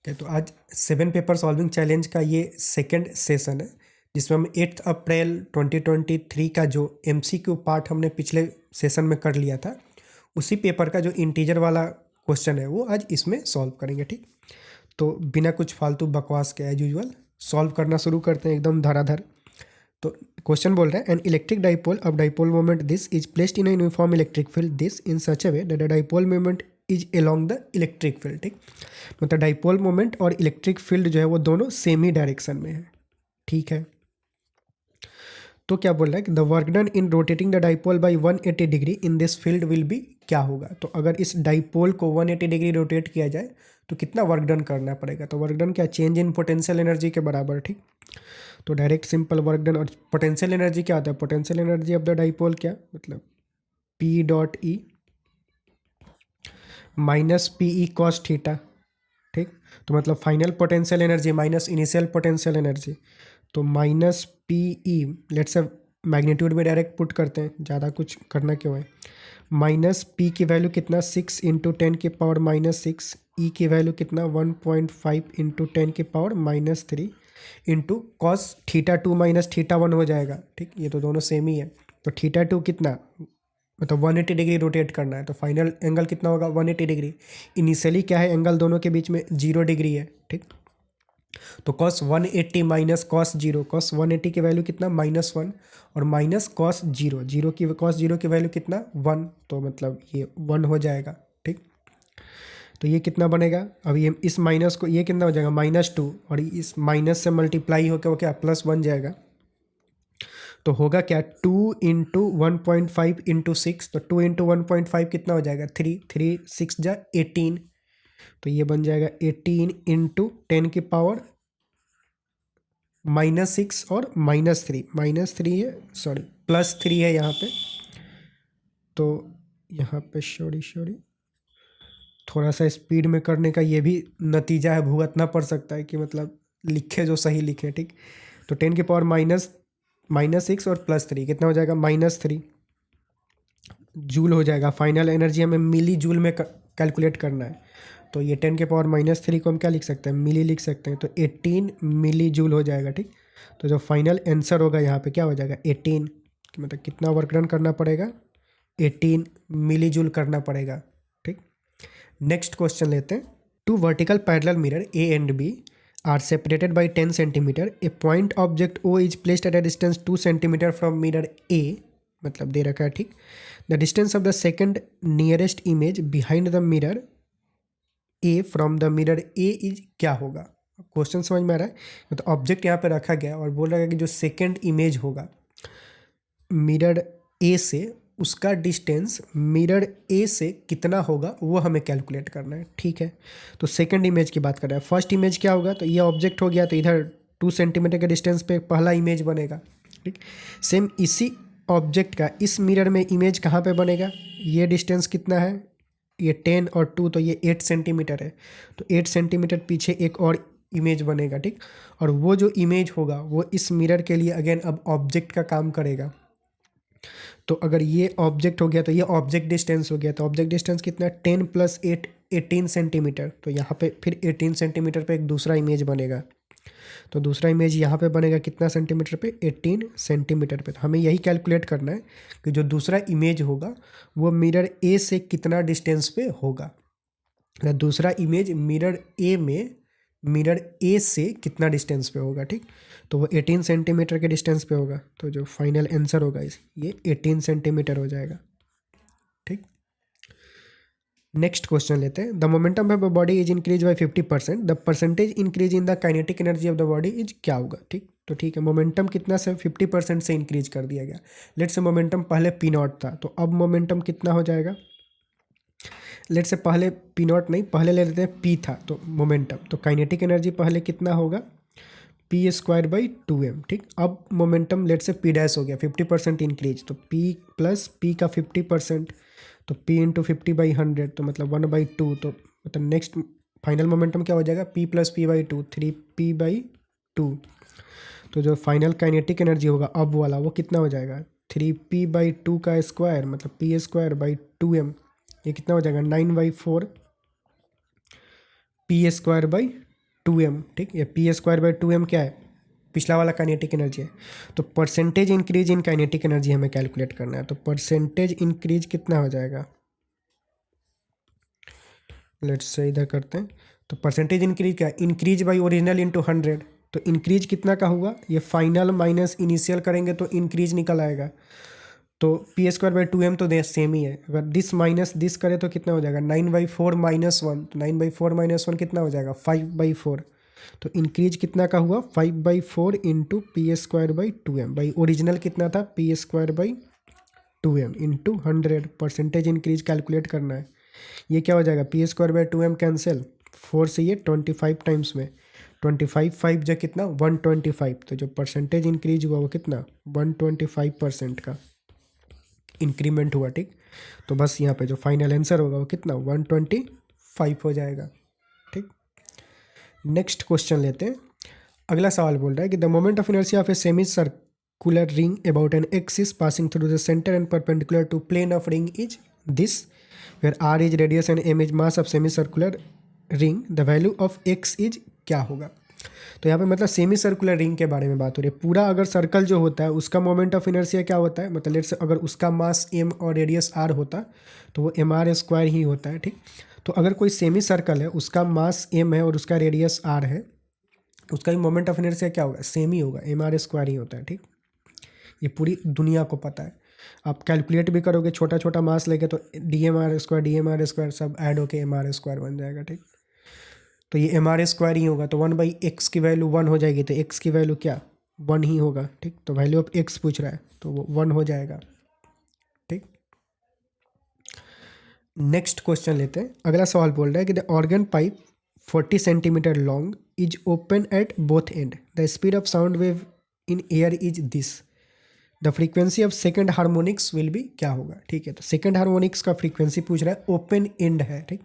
Okay, तो आज 7 paper solving challenge का ये सेकंड सेशन है, जिसमें हम 8 अप्रैल 2023 का जो MCQ पार्ट हमने पिछले सेशन में कर लिया था, उसी पेपर का जो इंटीजर वाला क्वेश्चन है वो आज इसमें सॉल्व करेंगे। ठीक, तो बिना कुछ फालतू बकवास के एज यूजुअल सॉल्व करना शुरू करते हैं एकदम धड़ाधड़। तो क्वेश्चन बोल रहा है, an electric dipole of dipole moment this is placed in a uniform electric field this in such a way that the dipole moment is along the electric field. ठीक, मतलब डाइपोल मोमेंट और electric field जो है वो दोनों same ही direction में है। ठीक है, तो क्या बोल रहा है कि the work done in rotating the dipole by 180 degree in this field will be, क्या होगा। तो अगर इस डाइपोल को 180 डिग्री रोटेट किया जाए तो कितना वर्क डन करना पड़ेगा। तो वर्क डन क्या, चेंज इन पोटेंशियल एनर्जी के बराबर। ठीक, तो डायरेक्ट सिंपल वर्क डन। और पोटेंशियल एनर्जी क्या होता है, potential energy of the dipole क्या मतलब P dot E minus P E cos theta. ठीक, तो मतलब final potential energy minus initial potential energy, तो minus P E, let's say magnitude में डायरेक्ट पुट करते हैं, ज़्यादा कुछ करना क्यों है। माइनस पी की वैल्यू कितना 6 इंटू 10⁻⁻6, ई की वैल्यू कितना 1.5 into 10⁻⁻3 into cos theta 2 minus theta 1 हो जाएगा। ठीक, ये तो दोनों सेम ही है। तो थीटा 2 कितना, मतलब 180 डिग्री रोटेट करना है, तो फाइनल एंगल कितना होगा 180 डिग्री। इनिशियली क्या है, एंगल दोनों के बीच में 0 डिग्री है। ठीक, तो कॉस 180 माइनस कॉस 0, कॉस 180 की वैल्यू कितना -1 और माइनस कॉस 0, जीरो की कॉस 0 की वैल्यू कितना 1, तो मतलब ये 1 हो जाएगा। ठीक, तो ये कितना बनेगा, अब ये इस माइनस को, ये कितना हो जाएगा -2 और इस माइनस से मल्टीप्लाई होकर वो क्या प्लस बन जाएगा। तो होगा क्या 2 इंटू 1.5 इंटू 6, तो 2 इंटू 1.5 कितना हो जाएगा 3, 3 6 जा 18, तो ये बन जाएगा 18 इंटू 10⁻⁻6 और -3 है, सॉरी +3 है यहाँ पे। तो यहाँ पे सॉरी थोड़ा सा स्पीड में करने का ये भी नतीजा है, भुगतना पड़ सकता है कि मतलब लिखे जो सही लिखे। ठीक, तो 10⁻⁻6 और +3 कितना हो जाएगा -3 जूल हो जाएगा। फाइनल एनर्जी हमें मिली जूल में कैलकुलेट करना है, तो ये 10⁻⁻3 को हम क्या लिख सकते हैं, मिली लिख सकते हैं, तो 18 मिली जूल हो जाएगा। ठीक, तो जो फाइनल आंसर होगा यहाँ पे क्या हो जाएगा 18, मतलब कितना वर्क डन करना पड़ेगा 18 मिली जूल करना पड़ेगा। ठीक, नेक्स्ट क्वेश्चन लेते हैं। Two vertical parallel mirror A and B are separated by 10 centimeter, a point object O is placed at a distance 2 centimeter from mirror A, मतलब दे रखा है। ठीक, the distance of the second nearest image behind the mirror A from the mirror A is, क्या होगा। Question समझ में आ रहा है, तो ऑब्जेक्ट यहाँ पे रखा गया और बोल रहा है कि जो सेकेंड इमेज होगा मिरर ए से, उसका डिस्टेंस मिरर ए से कितना होगा वो हमें कैलकुलेट करना है। ठीक है, तो सेकंड इमेज की बात कर रहा है। फर्स्ट इमेज क्या होगा, तो ये ऑब्जेक्ट हो गया, तो इधर 2 सेंटीमीटर के डिस्टेंस पे पहला इमेज बनेगा। ठीक, सेम इसी ऑब्जेक्ट का इस मिरर में इमेज कहाँ पे बनेगा, ये डिस्टेंस कितना है, ये 10 और 2, तो ये 8 सेंटीमीटर है, तो 8 सेंटीमीटर पीछे एक और इमेज बनेगा। ठीक, और वो जो इमेज होगा वो इस मिरर के लिए अगेन अब ऑब्जेक्ट का काम करेगा। तो अगर ये ऑब्जेक्ट हो गया तो ये ऑब्जेक्ट डिस्टेंस हो गया, तो ऑब्जेक्ट डिस्टेंस कितना है 10 + 8 18 सेंटीमीटर, तो यहाँ पे फिर 18 सेंटीमीटर पे एक दूसरा इमेज बनेगा, तो दूसरा इमेज यहाँ पे बनेगा कितना सेंटीमीटर पे 18 सेंटीमीटर पे। तो हमें यही कैलकुलेट करना है कि जो दूसरा इमेज होगा वो मिरर ए से कितना डिस्टेंस पे होगा, दूसरा इमेज मिरर ए में मिरर ए से कितना डिस्टेंस पे होगा। ठीक, तो वो 18 सेंटीमीटर के डिस्टेंस पे होगा, तो जो फाइनल आंसर होगा इस ये 18 सेंटीमीटर हो जाएगा। ठीक, नेक्स्ट क्वेश्चन लेते हैं। The momentum of a body is increase by 50%, the percentage increase in the kinetic energy of the body is, क्या होगा। ठीक, तो ठीक है, मोमेंटम कितना से 50% से इंक्रीज कर दिया गया। लेट से मोमेंटम पहले P0 था, तो अब मोमेंटम कितना हो जाएगा, लेट से पहले P0 नहीं, पहले ले लेते हैं P था, तो मोमेंटम, तो काइनेटिक एनर्जी पहले कितना होगा P²/2m। ठीक, अब मोमेंटम लेट से P' हो गया 50% इंक्रीज, तो P + P का 50%, तो P × 50/100, तो मतलब 1/2, तो मतलब नेक्स्ट फाइनल मोमेंटम क्या हो जाएगा P + P/2 3P/2, तो जो फाइनल काइनेटिक एनर्जी होगा अब वाला वो कितना हो जाएगा 3P/2 का स्क्वायर, मतलब P²/2m, ये कितना हो जाएगा 9/4 P² 2m, ठीक। ये पी स्क्वायर बाई 2m क्या है, पिछला वाला काइनेटिक एनर्जी है। तो percentage increase in kinetic energy हमें कैलकुलेट करना है। तो परसेंटेज इंक्रीज कितना हो जाएगा, लेट्स से इधर करते हैं। तो परसेंटेज इंक्रीज क्या है, इंक्रीज बाई ओरिजिनल इंटू 100। तो इंक्रीज कितना का हुआ, ये फाइनल माइनस इनिशियल करेंगे तो इंक्रीज निकल आएगा। तो पी स्क्वायर बाई 2m तो दे सेम ही है। अगर दिस माइनस दिस करे तो कितना हो जाएगा, 9/4 -1। तो 9/4 -1 कितना हो जाएगा, 5/4। तो इंक्रीज कितना का हुआ, 5/4 into P square by 2m। भाई ओरिजिनल कितना था, P square by 2m into 100। Percentage increase calculate करना है। ये क्या हो जाएगा, P square by 2m cancel, 4 से ये 25 टाइम्स में 25 5 जो कितना 125। तो जो परसेंटेज इंक्रीज हुआ वो कितना 125% का इंक्रीमेंट हुआ, ठीक। तो बस यहाँ पे जो फाइनल आंसर होगा वो कितना 125 हो जाएगा, ठीक। नेक्स्ट क्वेश्चन लेते हैं। अगला सवाल बोल रहा है कि the moment of inertia of a semi circular ring about an axis passing through the centre and perpendicular to plane of ring is this, where R is radius and M is mass of semi circular ring, the value of X is क्या होगा। तो यहाँ पे मतलब semi circular ring के बारे में बात हो रही है। पूरा अगर सर्कल जो होता है उसका मोमेंट ऑफ इनर्शिया क्या होता है, मतलब लेट्स से अगर उसका मास m और रेडियस r होता तो वो mr² ही होता है, ठीक। तो अगर कोई सेमी सर्कल है, उसका मास m है और उसका रेडियस r है, उसका भी मोमेंट ऑफ इनर्शिया क्या होगा, सेम ही होगा, mr² ही होता है, ठीक। ये पूरी दुनिया को पता है। आप कैलकुलेट भी करोगे छोटा छोटा मास लेके तो dmr² सब ऐड होके mr² बन जाएगा, ठीक। तो ये mr² ही होगा। तो 1/x की वैल्यू 1 हो जाएगी, तो x की वैल्यू क्या 1 ही होगा, ठीक। तो वैल्यू ऑफ x पूछ रहा है तो वो 1 हो जाएगा, ठीक। नेक्स्ट क्वेश्चन लेते हैं। अगला सवाल बोल रहा है कि the organ pipe 40 centimetre long is open at both and, the speed of sound wave in air is this, the frequency of second harmonics will be क्या होगा, ठीक है। तो सेकेंड हार्मोनिक्स का फ्रीक्वेंसी पूछ रहा है, ओपन एंड है, ठीक।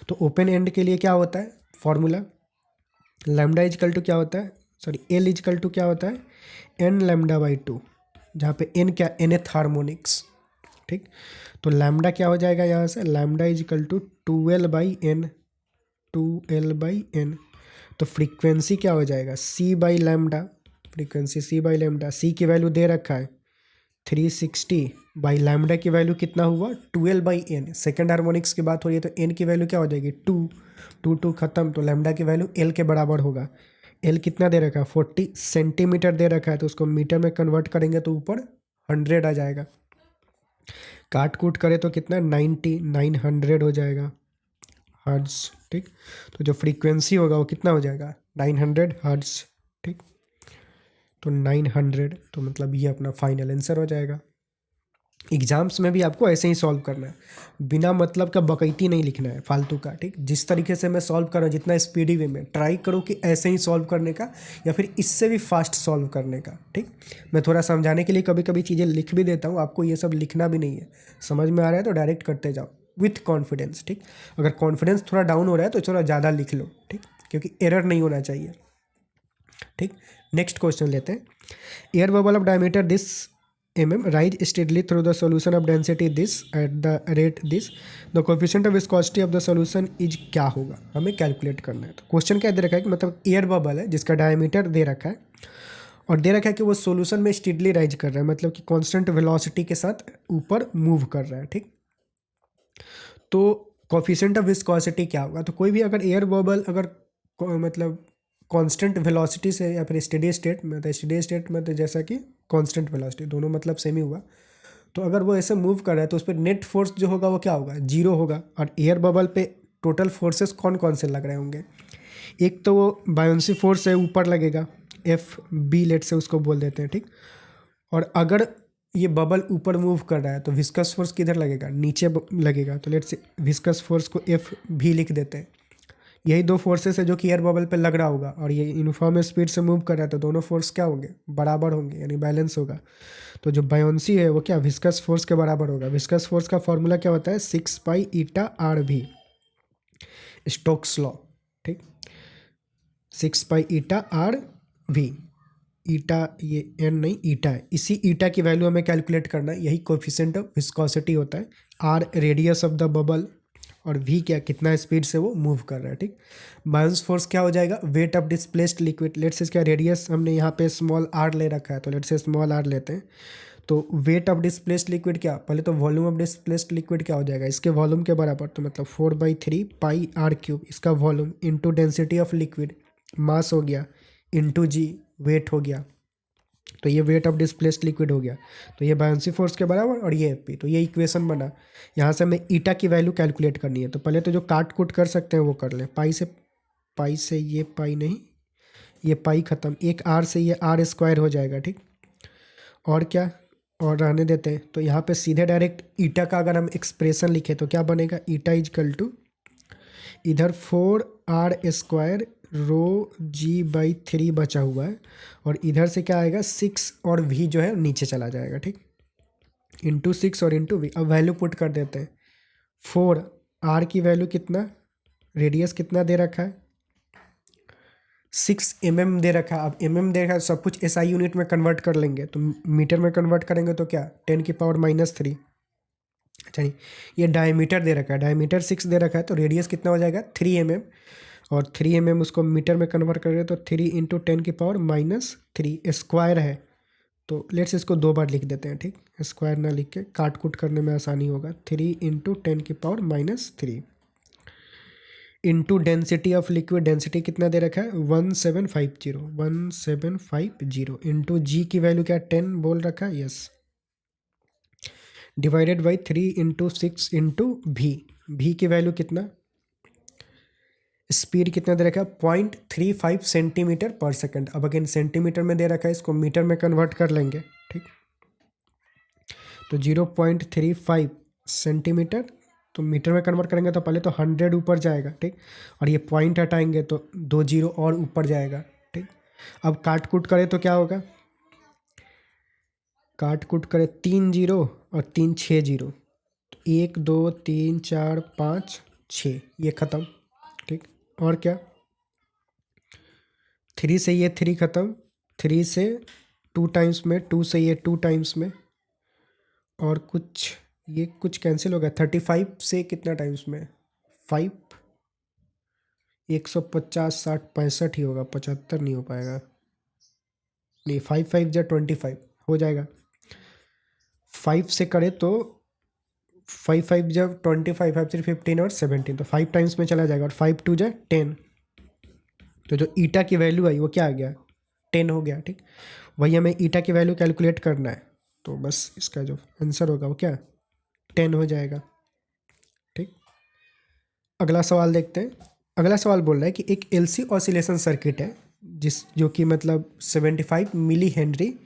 तो ओपन एंड के लिए क्या होता है फॉर्मूला, लैम्डा इजकल टू क्या होता है, सॉरी एल इजकल टू क्या होता है एन लैम्डा/2, जहाँ पे एन क्या nth हार्मोनिक्स, ठीक। तो लैम्डा क्या हो जाएगा यहाँ से, lambda is equal to 2l/n, 2l/n। तो फ्रीक्वेंसी क्या हो जाएगा c/लैम्डा, फ्रीक्वेंसी c/लैम्डा, c की वैल्यू दे रखा है 360 बाई लैम्डा की वैल्यू कितना हुआ 12/n। सेकेंड हार्मोनिक्स की बात हो रही है तो n की वैल्यू क्या हो जाएगी 2 खत्म। तो लैम्डा की वैल्यू l के बराबर होगा। l कितना दे रखा है 40 सेंटीमीटर दे रखा है, तो उसको मीटर में कन्वर्ट करेंगे तो ऊपर 100 आ जाएगा। काट कूट करे तो कितना 900 हो जाएगा हर्ट्ज, ठीक। तो जो फ्रीक्वेंसी होगा वो कितना हो जाएगा 900 हर्ट्ज, ठीक। तो 900, तो मतलब ये अपना फाइनल आंसर हो जाएगा। एग्जाम्स में भी आपको ऐसे ही सॉल्व करना है, बिना मतलब का बकैती नहीं लिखना है फालतू का, ठीक। जिस तरीके से मैं सॉल्व कर रहा हूँ जितना स्पीडी वे में ट्राई करो कि ऐसे ही सॉल्व करने का या फिर इससे भी फास्ट सॉल्व करने का, ठीक। मैं थोड़ा समझाने के लिए कभी कभी चीज़ें लिख भी देता हूँ, आपको ये सब लिखना भी नहीं है। समझ में आ रहा है तो डायरेक्ट करते जाओ विथ कॉन्फिडेंस, ठीक। अगर कॉन्फिडेंस थोड़ा डाउन हो रहा है तो थोड़ा ज़्यादा लिख लो, ठीक, क्योंकि एरर नहीं होना चाहिए, ठीक। नेक्स्ट क्वेश्चन लेते हैं। Air bubble of diameter this mm rise steadily through the solution of density this at the rate this, the coefficient of viscosity of the solution is क्या होगा, हमें कैलकुलेट करना है। तो क्वेश्चन क्या दे रखा है कि मतलब एयर बबल है जिसका डायमीटर दे रखा है और दे रखा है कि वो सोल्यूशन में स्टेडली राइज कर रहा है, मतलब कि कांस्टेंट वेलोसिटी के साथ ऊपर मूव कर रहा है, ठीक। तो कोफिशिएंट ऑफ विस्कोसिटी क्या होगा, तो कोई भी अगर एयर बबल अगर मतलब कांस्टेंट वेलोसिटी से या फिर स्टेडी स्टेट में, तो स्टेडी स्टेट में तो जैसा कि कांस्टेंट वेलोसिटी दोनों मतलब सेम ही हुआ, तो अगर वो ऐसे मूव कर रहा है तो उस पर नेट फोर्स जो होगा वो क्या होगा 0 होगा। और एयर बबल पे टोटल फोर्सेस कौन कौन से लग रहे होंगे, एक तो वो बायोंसी फोर्स है ऊपर लगेगा FB लेट से उसको बोल देते हैं, ठीक। और अगर ये बबल ऊपर मूव कर रहा है तो विस्कस फोर्स किधर लगेगा नीचे लगेगा, तो लेट से विस्कस फोर्स को FB लिख देते हैं। यही दो फोर्सेस है जो कि एयर बबल पे लग रहा होगा और ये यूनिफॉर्म स्पीड से मूव कर रहा है, तो दोनों फोर्स क्या होंगे बराबर होंगे यानी बैलेंस होगा। तो जो बायोंसी है वो क्या विस्कस फोर्स के बराबर होगा। विस्कस फोर्स का फॉर्मूला क्या होता है 6π/RV, स्टोक्स लॉ, ठीक। 6π/RV, ईटा ये n नहीं ईटा है, इसी ईटा की वैल्यू हमें कैलकुलेट करना है, यही कोफिशिएंट ऑफ विस्कोसिटी होता है। R radius of the bubble, और v क्या, कितना स्पीड से वो मूव कर रहा है, ठीक। बाउंस फोर्स क्या हो जाएगा, weight of displaced liquid. Let's say इसका रेडियस हमने यहाँ पे स्मॉल r ले रखा है, तो लेट्स से स्मॉल r लेते हैं। तो वेट ऑफ डिस्प्लेस्ड लिक्विड क्या, पहले तो वॉल्यूम ऑफ डिस्प्लेस्ड लिक्विड क्या हो जाएगा, इसके वॉल्यूम के बराबर, तो मतलब 4/3 पाई आर क्यूब, इसका volume into density of liquid, mass हो गया, इंटू जी, वेट हो गया। तो ये वेट ऑफ डिस्प्लेस्ड लिक्विड हो गया, तो ये बायन्सी फोर्स के बराबर, और ये एफ पी। तो ये इक्वेशन बना। यहाँ से हमें ईटा की वैल्यू कैलकुलेट करनी है, तो पहले तो जो काट कूट कर सकते हैं वो कर लें। पाई से ये पाई नहीं, ये पाई ख़त्म, एक आर से ये आर स्क्वायर हो जाएगा, ठीक। और क्या, और रहने देते हैं। तो यहाँ पे सीधे डायरेक्ट ईटा का अगर हम एक्सप्रेशन लिखें तो क्या बनेगा, ईटा इजकल टू इधर 4r² रो g/3 बचा हुआ है, और इधर से क्या आएगा 6, और v जो है नीचे चला जाएगा, ठीक, इंटू 6 और इंटू v। अब वैल्यू पुट कर देते हैं। 4 r की वैल्यू कितना, रेडियस कितना दे रखा है, 6 mm दे रखा है। अब mm दे रखा है, सब कुछ SI यूनिट में कन्वर्ट कर लेंगे, तो मीटर में कन्वर्ट करेंगे तो क्या 10⁻³ अच्छा नहीं, ये डायमीटर दे रखा है, डायमीटर 6 दे रखा है, तो रेडियस कितना हो जाएगा 3 mm, और 3 mm उसको मीटर में कन्वर्ट करेंगे तो 3 × 10⁻³ स्क्वायर है। तो लेट्स इसको 2 बार लिख देते हैं, ठीक, स्क्वायर ना लिख के काट कूट करने में आसानी होगा। 3 × 10⁻³ into density of liquid, density कितना दे रखा है 1750 इंटू जी की वैल्यू क्या 10 बोल रखा है, यस, डिवाइडेड बाई 3 × 6 इंटू भी की वैल्यू कितना, स्पीड कितना दे रखा है 0.35 सेंटीमीटर पर सेकंड। अब अगेन सेंटीमीटर में दे रखा है, इसको मीटर में कन्वर्ट कर लेंगे, ठीक। तो 0.35 सेंटीमीटर, तो मीटर में कन्वर्ट करेंगे तो पहले तो 100 ऊपर जाएगा, ठीक, और ये पॉइंट हटाएंगे तो 2 0 और ऊपर जाएगा, ठीक। अब काट कूट करें तो क्या होगा, काट कूट करें 3 0 और 3 6 0, तो 1 2 3 4 5 6, ये ख़त्म, ठीक। और क्या, 3 से ये 3 ख़त्म, 3 से 2 टाइम्स में, 2 से ये 2 टाइम्स में, और कुछ ये कुछ कैंसिल हो गया। 35 से कितना टाइम्स में 5, 150 60 65 ही होगा, 75 नहीं हो पाएगा, नहीं 5 5 या 25 हो जाएगा। 5 से करे तो 5 5 जब 25, 5 3 15 और 17, तो 5 टाइम्स में चला जाएगा, और 5 2 जा 10, तो जो ईटा की वैल्यू आई वो क्या आ गया 10 हो गया, ठीक। वही हमें ईटा की वैल्यू कैलकुलेट करना है, तो बस इसका जो आंसर होगा वो क्या 10 हो जाएगा, ठीक। अगला सवाल देखते हैं। अगला सवाल बोल रहा है कि एक एलसी ऑसिलेशन सर्किट है जो कि मतलब 75 मिली हेनरी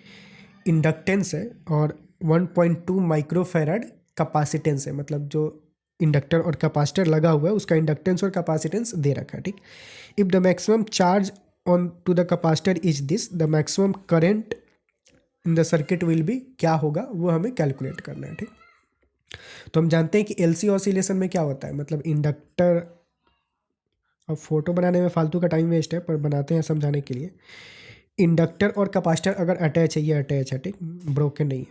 इंडक्टेंस है और 1.2 माइक्रोफेराड कैपेसिटेंस है, मतलब जो इंडक्टर और कैपेसिटर लगा हुआ है उसका इंडक्टेंस और कैपेसिटेंस दे रखा है, ठीक। If the maximum charge on to the capacitor is this, the maximum current in the circuit will be, क्या होगा वो हमें कैलकुलेट करना है, ठीक। तो हम जानते हैं कि एलसी ऑसिलेशन में क्या होता है, मतलब इंडक्टर, अब फोटो बनाने में फालतू का टाइम वेस्ट है पर बनाते हैं समझाने के लिए। इंडक्टर और कैपेसिटर अगर अटैच है, ये अटैच है, ठीक, ब्रोकन नहीं है,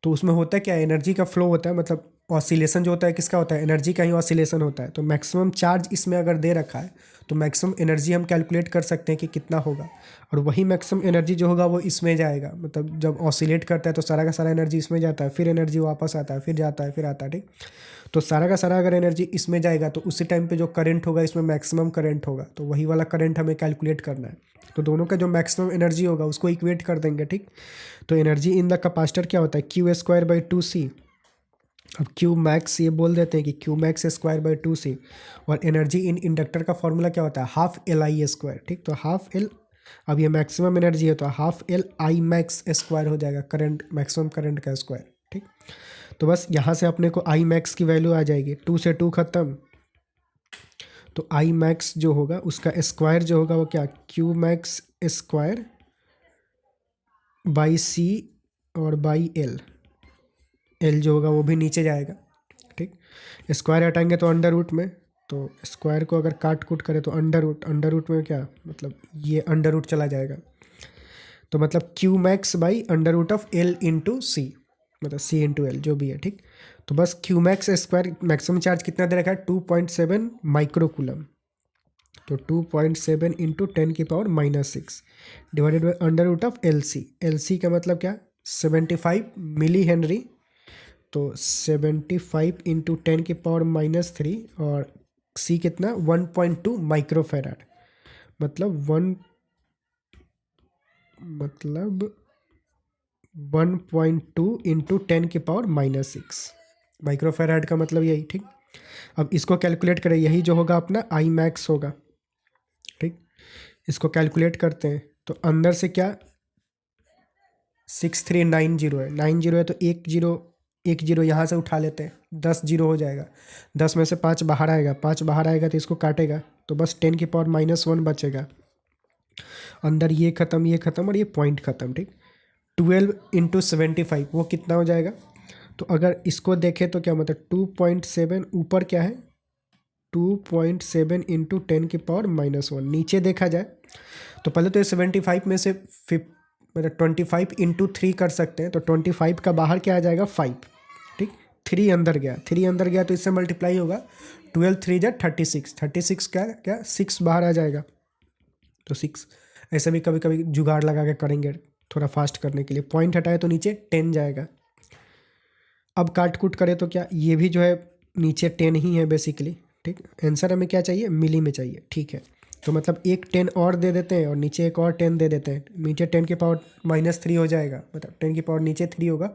तो उसमें होता है क्या, एनर्जी का फ्लो होता है, मतलब ऑसिलेशन जो होता है किसका होता है, एनर्जी का ही ऑसिलेशन होता है। तो मैक्सिमम चार्ज इसमें अगर दे रखा है तो मैक्सिमम एनर्जी हम कैलकुलेट कर सकते हैं कि कितना होगा, और वही मैक्सिमम एनर्जी जो होगा वो इसमें जाएगा, मतलब जब ऑसिलेट करता है तो सारा का सारा एनर्जी इसमें जाता है, फिर एनर्जी वापस आता है, फिर जाता है, फिर आता है, ठीक। तो सारा का सारा अगर एनर्जी इसमें जाएगा तो उसी टाइम पे जो करंट होगा इसमें मैक्सिमम करंट होगा, तो वही वाला करंट हमें कैलकुलेट करना है। तो दोनों का जो मैक्सिमम एनर्जी होगा उसको इक्वेट कर देंगे, ठीक। तो एनर्जी इन द कैपेसिटर क्या होता है Q²/2C। अब Q मैक्स ये बोल देते हैं कि Q max²/2C, और एनर्जी इन इंडक्टर का फॉर्मूला क्या होता है ½ LI², ठीक। तो ½ L, अब ये मैक्सिमम एनर्जी है तो ½ LI max² हो जाएगा, करंट मैक्सिमम करंट का स्क्वायर, ठीक। तो बस यहाँ से अपने को I max की वैल्यू आ जाएगी, 2 से 2 खत्म, तो I max जो होगा उसका स्क्वायर जो होगा वो क्या Q max²/C और /L, L जो होगा वो भी नीचे जाएगा, ठीक। स्क्वायर हटाएंगे तो अंडर रूट में, तो स्क्वायर को अगर काट कूट करें तो अंडर रूट में क्या, मतलब ये अंडर रूट चला जाएगा, तो मतलब Q max/√L × C, मतलब C × L जो भी है, ठीक। तो बस Q max square maximum charge कितना दे रखा है 2.7 माइक्रोकूलम। तो 2.7 into 10⁻⁻6 divided by under root of LC। LC का मतलब क्या 75 मिली हेनरी। तो 75 इंटू 10⁻⁻3 और C कितना 1.2 माइक्रोफेराड मतलब 1.2 इंटू 10⁻⁻6 माइक्रोफेराड का मतलब यही। ठीक, अब इसको कैलकुलेट करें, यही जो होगा अपना आई मैक्स होगा। ठीक, इसको कैलकुलेट करते हैं तो अंदर से क्या 6390 है, 90 है तो एक जीरो यहाँ से उठा लेते हैं, 10 जीरो हो जाएगा। 10 में से 5 बाहर आएगा, 5 बाहर आएगा तो इसको काटेगा तो बस 10⁻⁻1 बचेगा। अंदर ये ख़त्म और ये पॉइंट ख़त्म। ठीक, 12 इंटू 75 वो कितना हो जाएगा। तो अगर इसको देखें तो क्या मतलब 2.7 ऊपर क्या है 2.7 इंटू 10⁻⁻1। नीचे देखा जाए तो पहले तो ये 75 में से मतलब 25 इंटू 3 कर सकते हैं। तो 25 का बाहर क्या आ जाएगा 5। ठीक, 3 अंदर गया, 3 अंदर गया तो इससे मल्टीप्लाई होगा 12 3 जा 36, 36 क्या क्या 6 बाहर आ जाएगा तो 6। ऐसे भी कभी कभी जुगाड़ लगा के करेंगे थोड़ा फास्ट करने के लिए। पॉइंट हटाए तो नीचे 10 जाएगा। अब काट कूट करें तो क्या ये भी जो है नीचे 10 ही है बेसिकली। ठीक, आंसर हमें क्या चाहिए मिली में चाहिए। ठीक है, तो मतलब एक 10 और दे देते हैं और नीचे एक और 10 दे देते हैं। नीचे 10⁻⁻3 हो जाएगा, मतलब 10 की पावर नीचे 3 होगा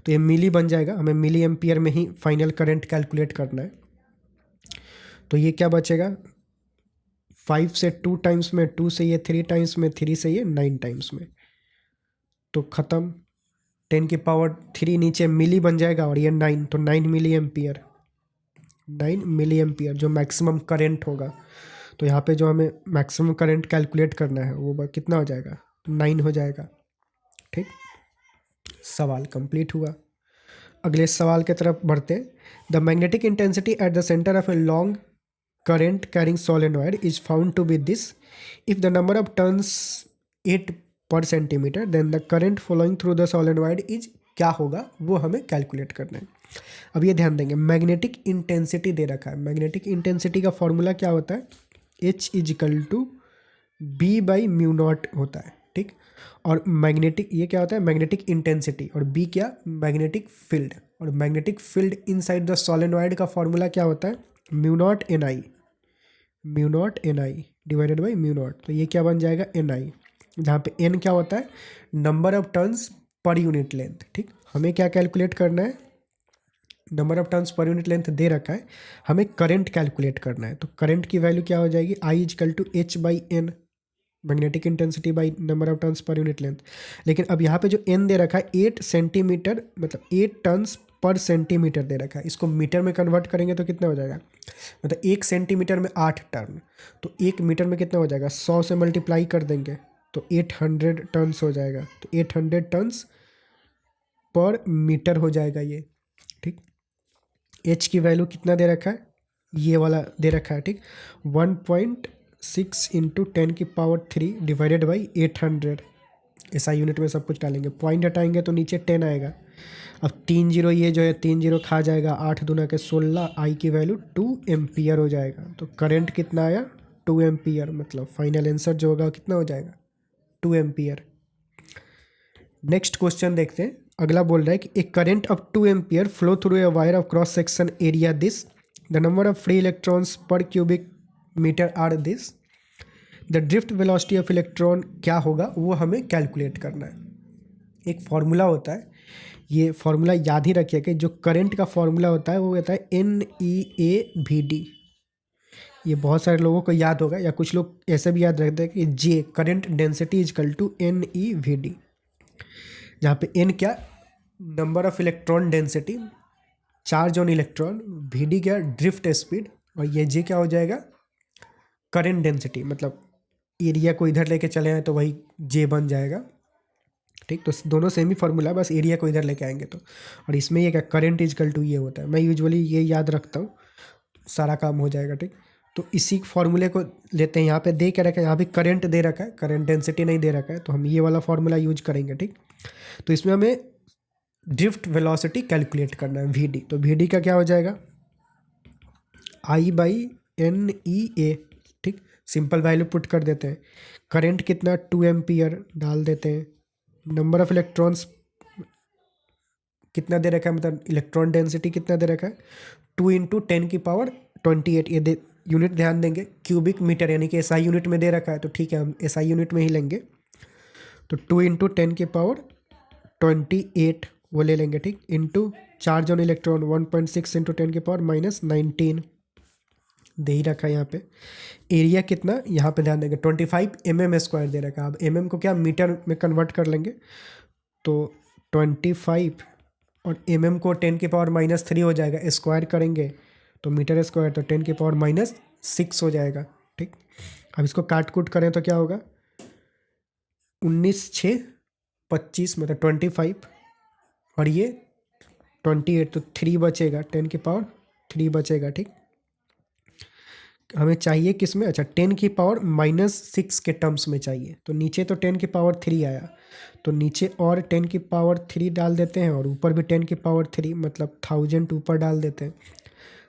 तो ये मिली बन जाएगा। हमें मिली एम्पियर में ही फाइनल करंट कैलकुलेट करना है। तो ये क्या बचेगा 5 से 2 टाइम्स में, 2 से ये 3 टाइम्स में, 3 से ये 9 टाइम्स में। तो ख़त्म, 10⁻3 नीचे मिली बन जाएगा और ये 9 तो 9 मिली एम्पियर, 9 मिली एम्पियर जो मैक्सिमम करंट होगा। तो यहाँ पे जो हमें मैक्सिमम करंट कैलकुलेट करना है वो कितना हो जाएगा 9 हो जाएगा। ठीक, सवाल कंप्लीट हुआ। अगले सवाल की तरफ बढ़ते हैं। The magnetic intensity at the centre of a long current carrying solenoid is found to be this. If the number of turns 8 per centimeter, then the current flowing through the solenoid is क्या होगा वो हमें calculate करना है। अब ये ध्यान देंगे मैग्नेटिक इंटेंसिटी दे रखा है। मैग्नेटिक इंटेंसिटी का फॉर्मूला क्या होता है H = B/μ0 होता है। ठीक, और मैग्नेटिक ये क्या होता है मैग्नेटिक इंटेंसिटी और B क्या मैग्नेटिक फील्ड। और magnetic field inside the solenoid का फॉर्मूला क्या होता है μ0 डिवाइडेड बाई μ0। तो ये क्या बन जाएगा ni, जहाँ पे n क्या होता है number of turns per unit length. ठीक, हमें क्या कैलकुलेट करना है number of turns per unit length दे रखा है, हमें करंट कैलकुलेट करना है। तो करंट की वैल्यू क्या हो जाएगी I = H/n magnetic intensity by number of turns per unit length. लेकिन अब यहाँ पे जो n दे रखा है 8 सेंटीमीटर मतलब 8 टर्न्स पर सेंटीमीटर दे रखा है। इसको मीटर में कन्वर्ट करेंगे तो कितना हो जाएगा मतलब 1 सेंटीमीटर में 8 टर्न, तो 1 मीटर में कितना हो जाएगा 100 से मल्टीप्लाई कर देंगे तो 800 टर्न्स हो जाएगा। तो 800 टर्न्स पर मीटर हो जाएगा ये। ठीक, H की वैल्यू कितना दे रखा है ये वाला दे रखा है। ठीक, 1.6 इंटू 10⁻³ डिवाइडेड बाई 800 ऐसा यूनिट में सब कुछ डालेंगे। पॉइंट हटाएंगे तो नीचे 10 आएगा। अब 3 जीरो ये जो है 3 जीरो खा जाएगा, 8 दूना के 16, आई की वैल्यू 2 एम्पियर हो जाएगा। तो करंट कितना आया 2 एम्पियर, मतलब फाइनल आंसर जो होगा कितना हो जाएगा 2 एम्पियर। नेक्स्ट क्वेश्चन देखते हैं। अगला बोल रहा है कि a current of 2 ampere flow through a wire of cross section area this, the number of free electrons per cubic meter are this, the drift velocity of electron क्या होगा वो हमें कैलकुलेट करना है। एक फॉर्मूला होता है, ये फॉर्मूला याद ही रखिए कि जो करंट का फॉर्मूला होता है वो होता है NEAVD। ये बहुत सारे लोगों को याद होगा या कुछ लोग ऐसे भी याद रखते हैं कि J करंट डेंसिटी = NEVD, जहाँ पे N क्या number of electron density charge on electron, VD क्या ड्रिफ्ट स्पीड और ये J क्या हो जाएगा करंट डेंसिटी, मतलब एरिया को इधर लेके चले आए तो वही J बन जाएगा। ठीक, तो दोनों सेम ही फॉर्मूला, बस एरिया को इधर लेके आएंगे तो। और इसमें ये क्या करंट = ये होता है। मैं यूजुअली ये याद रखता हूँ, सारा काम हो जाएगा। ठीक, तो इसी फॉर्मूले को लेते हैं। यहाँ पे दे के रखा है, यहाँ पे करंट दे रखा है, करंट डेंसिटी नहीं दे रखा है, तो हम ये वाला फॉर्मूला यूज करेंगे। ठीक, तो इसमें हमें ड्रिफ्ट वेलोसिटी कैलकुलेट करना है वी डी। तो वी डी का क्या हो जाएगा, I/NEA। ठीक, सिंपल वैल्यू पुट कर देते हैं। करंट कितना 2 एम्पियर डाल देते हैं। नंबर ऑफ इलेक्ट्रॉन्स कितना दे रखा है, मतलब इलेक्ट्रॉन डेंसिटी कितना दे रखा है, 2 × 10⁻28। ये यूनिट ध्यान देंगे, क्यूबिक मीटर यानी कि एसआई यूनिट में दे रखा है, तो ठीक है हम एसआई यूनिट में ही लेंगे। तो 2 × 10⁻28 वो ले लेंगे। ठीक, इंटू चार्ज ऑन इलेक्ट्रॉन 1.6 × 10⁻−19 दे ही रखा है यहाँ पे। एरिया कितना, यहाँ पे ध्यान देंगे 25 mm² दे रखा है। अब mm को क्या मीटर में कन्वर्ट कर लेंगे, तो 25 और mm को 10⁻³ हो जाएगा, स्क्वायर करेंगे तो मीटर स्क्वायर, तो 10⁻6 हो जाएगा। ठीक, अब इसको काट कूट करें तो क्या होगा, 19×6 = 25 मतलब 25, और ये 28 तो 3 बचेगा, 10⁻³ बचेगा। ठीक, हमें चाहिए किस में, अच्छा 10⁻⁻6 के टर्म्स में चाहिए। तो नीचे तो 10⁻³ आया, तो नीचे और 10⁻³ डाल देते हैं, और ऊपर भी 10⁻³ मतलब 1000 ऊपर डाल देते हैं।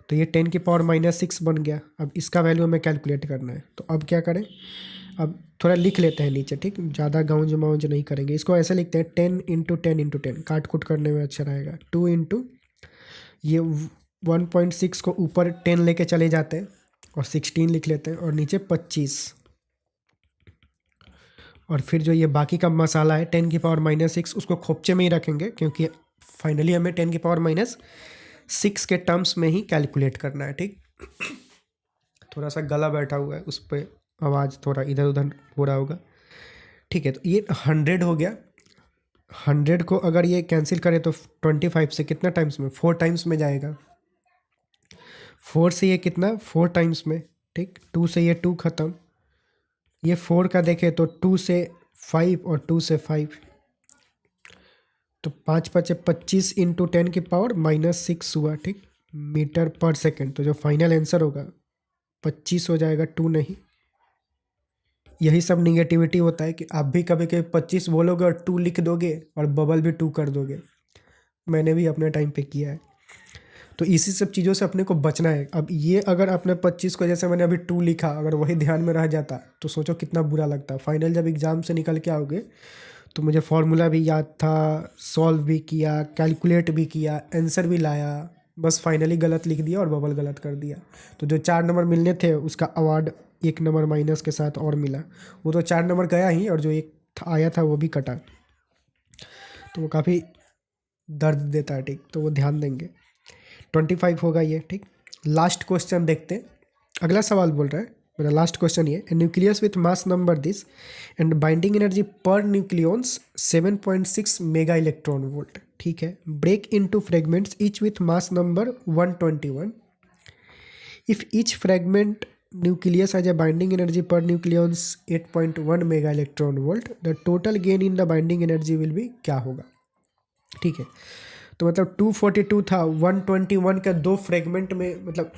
तो ये 10⁻6 बन गया। अब इसका वैल्यू हमें कैलकुलेट करना है, तो अब क्या करें, अब थोड़ा लिख लेते हैं नीचे। ठीक, ज़्यादा गाउंज माउंज नहीं करेंगे, इसको ऐसे लिखते हैं 10 × 10 × 10, काट कुट करने में अच्छा रहेगा। 2 इंटू ये 1.6 को ऊपर 10 लेके चले जाते हैं और 16 लिख लेते हैं, और नीचे 25, और फिर जो ये बाकी का मसाला है 10⁻6 उसको खोपचे में ही रखेंगे, क्योंकि फाइनली हमें 10⁻6 के टर्म्स में ही कैलकुलेट करना है। ठीक, थोड़ा सा गला बैठा हुआ है, उस पर आवाज़ थोड़ा इधर उधर हो रहा होगा। ठीक है, तो ये 100 हो गया। 100 को अगर ये कैंसिल करें तो 25 से कितना टाइम्स में, 4 टाइम्स में जाएगा। 4 से ये कितना, 4 टाइम्स में। ठीक, 2 से ये 2 ख़त्म, ये 4 का देखें तो 2 से 5 और 2 से 5, तो 5×5 = 25 × 10⁻⁻6 हुआ। ठीक, मीटर पर सेकेंड। तो जो फाइनल आंसर होगा 25 हो जाएगा, 2 नहीं। यही सब निगेटिविटी होता है कि आप भी कभी कभी 25 बोलोगे और 2 लिख दोगे और बबल भी 2 कर दोगे। मैंने भी अपने टाइम पे किया है। तो इसी सब चीज़ों से अपने को बचना है। अब ये अगर आपने 25 को, जैसे मैंने अभी 2 लिखा, अगर वही ध्यान में रह जाता तो सोचो कितना बुरा लगता। फाइनल जब एग्ज़ाम से निकल के आओगे तो मुझे फॉर्मूला भी याद था, सॉल्व भी किया, कैलकुलेट भी किया, आंसर भी लाया, बस फाइनली गलत लिख दिया और बबल गलत कर दिया। तो जो 4 नंबर मिलने थे उसका अवार्ड 1 नंबर माइनस के साथ और मिला। वो तो 4 नंबर गया ही, और जो एक आया था वो भी कटा, तो वो काफ़ी दर्द देता है। ठीक, तो वो ध्यान देंगे। 25 होगा ये। ठीक, लास्ट क्वेश्चन देखते हैं। अगला सवाल बोल रहा है, मेरा लास्ट क्वेश्चन ये, nucleus with mass number this and binding energy per nucleons 7.6 mega electron volt. ठीक है, break into fragments each with mass number 121। If each fragment nucleus has a binding energy per nucleons 8.1 mega electron volt, the total gain in the binding energy will be, क्या होगा। ठीक है, तो मतलब 242 था, 121 का 2 फ्रेगमेंट में, मतलब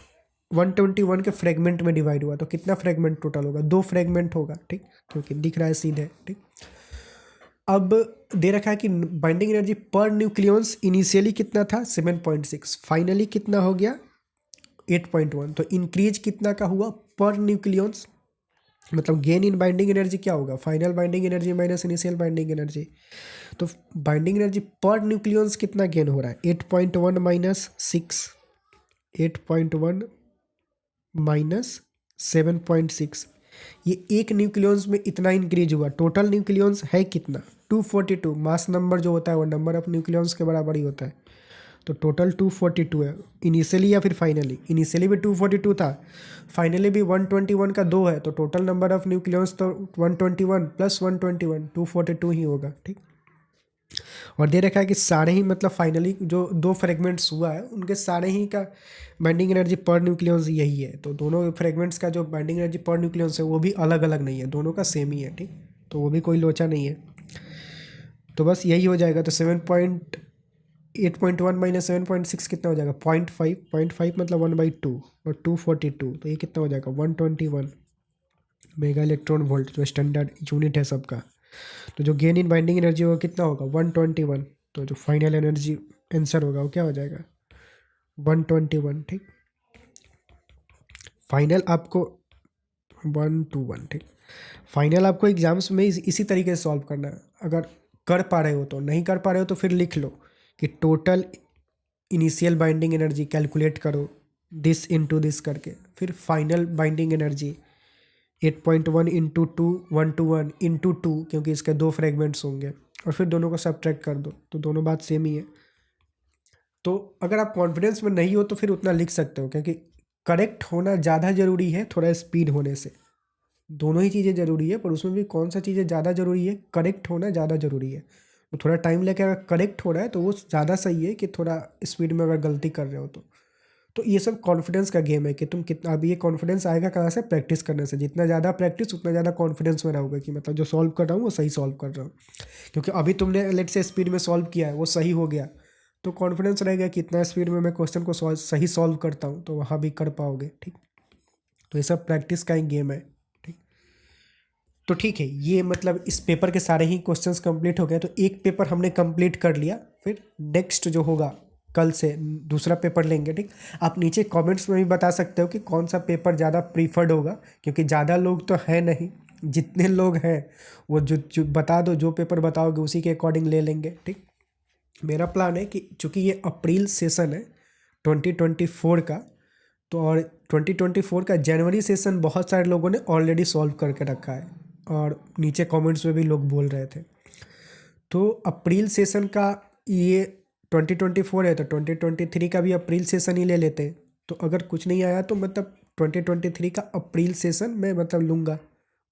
121 के फ्रेगमेंट में डिवाइड हुआ, तो कितना फ्रेगमेंट टोटल होगा, 2 फ्रेगमेंट होगा। ठीक, क्योंकि दिख रहा है सीधे। ठीक, अब दे रखा है कि बाइंडिंग एनर्जी पर न्यूक्लियंस इनिशियली कितना था 7.6, फाइनली कितना हो गया 8.1। तो इंक्रीज कितना का हुआ पर न्यूक्लियंस, मतलब गेन इन बाइंडिंग एनर्जी क्या होगा, final binding energy minus initial binding energy. तो बाइंडिंग एनर्जी पर न्यूक्लियंस कितना गेन हो रहा है, 8.1 माइनस 6, 8.1 माइनस 7.6, ये एक न्यूक्लियंस में इतना इंक्रीज हुआ। टोटल न्यूक्लियंस है कितना 242, मास नंबर जो होता है वो नंबर ऑफ न्यूक्लियंस के बराबर ही होता है। तो टोटल 242 है इनिशियली या फिर फाइनली, इनिशियली भी 242 था, फाइनली भी 121 का 2 है, तो टोटल नंबर ऑफ न्यूक्लियंस तो 121 प्लस 121 242 ही होगा। ठीक, और दे रखा है कि सारे ही, मतलब फाइनली जो 2 फ्रेगमेंट्स हुआ है उनके सारे ही का बाइंडिंग एनर्जी पर न्यूक्लियंस यही है। तो दोनों फ्रेगमेंट्स का जो बाइंडिंग एनर्जी पर न्यूक्लियंस है वो भी अलग अलग नहीं है, दोनों का सेम ही है। ठीक, तो वो भी कोई लोचा नहीं है। तो बस यही हो जाएगा। तो 8.1 माइनस 7.6 कितना हो जाएगा 0.5, 0.5 मतलब 1/2, और 242, तो ये कितना हो जाएगा 121 मेगा इलेक्ट्रॉन वोल्ट, जो स्टैंडर्ड यूनिट है सबका। तो जो गेन इन बाइंडिंग एनर्जी होगा कितना होगा 121। तो जो फाइनल एनर्जी आंसर होगा वो क्या हो जाएगा 121। ठीक, फाइनल आपको 121। ठीक, फाइनल आपको एग्जाम्स में इसी तरीके से सॉल्व करना है। अगर कर पा रहे हो तो, नहीं कर पा रहे हो तो फिर लिख लो कि total initial binding energy calculate करो दिस इनटू दिस करके, फिर final binding energy 8.1 into 2 121 into 2, क्योंकि इसके 2 फ्रेगमेंट्स होंगे, और फिर दोनों को सब्ट्रैक्ट कर दो तो दोनों बात सेम ही है। तो अगर आप कॉन्फिडेंस में नहीं हो तो फिर उतना लिख सकते हो, क्योंकि करेक्ट होना ज़्यादा ज़रूरी है थोड़ा स्पीड होने से। दोनों ही चीज़ें ज़रूरी है, पर उसमें भी कौन सा चीज़ें ज़्यादा ज़रूरी है, करेक्ट होना ज़्यादा ज़रूरी है। तो थोड़ा टाइम लेके अगर करेक्ट हो रहा है तो वो ज़्यादा सही है कि थोड़ा स्पीड में अगर गलती कर रहे हो तो ये सब कॉन्फिडेंस का गेम है कि तुम कितना, अब ये कॉन्फिडेंस आएगा कहाँ से, प्रैक्टिस करने से। जितना ज़्यादा प्रैक्टिस उतना ज़्यादा कॉन्फिडेंस में रहोगे कि मतलब जो सॉल्व कर रहा हूँ वो सही सॉल्व कर रहा हूँ। क्योंकि अभी तुमने लेट से स्पीड में सॉल्व किया है, वो सही हो गया, तो कॉन्फिडेंस रहेगा कि इतना स्पीड में मैं क्वेश्चन को सही सॉल्व करता हूँ, तो वहाँ भी कर पाओगे। ठीक, तो ये सब प्रैक्टिस का ही गेम है। ठीक, तो ठीक है, ये मतलब इस पेपर के सारे ही क्वेश्चंस कंप्लीट हो गए। तो एक पेपर हमने कंप्लीट कर लिया, फिर नेक्स्ट जो होगा कल से दूसरा पेपर लेंगे। ठीक, आप नीचे कमेंट्स में भी बता सकते हो कि कौन सा पेपर ज़्यादा प्रीफर्ड होगा, क्योंकि ज़्यादा लोग तो है नहीं, जितने लोग हैं वो जो बता दो, जो पेपर बताओगे उसी के अकॉर्डिंग ले लेंगे। ठीक, मेरा प्लान है कि चूँकि ये अप्रैल सेशन है 2024 का, तो और 2024 का जनवरी सेशन बहुत सारे लोगों ने ऑलरेडी सॉल्व करके रखा है, और नीचे कमेंट्स में भी लोग बोल रहे थे। तो अप्रैल सेशन का ये 2024 है, तो 2023 का भी अप्रैल सेशन ही ले लेते हैं। तो अगर कुछ नहीं आया तो मतलब 2023 का अप्रैल सेशन मैं मतलब लूँगा,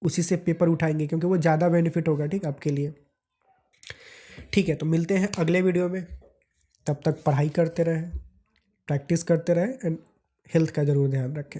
उसी से पेपर उठाएंगे, क्योंकि वो ज़्यादा बेनिफिट होगा। ठीक, आपके लिए। ठीक है, तो मिलते हैं अगले वीडियो में। तब तक पढ़ाई करते रहें, प्रैक्टिस करते रहें, एंड हेल्थ का ज़रूर ध्यान रखें।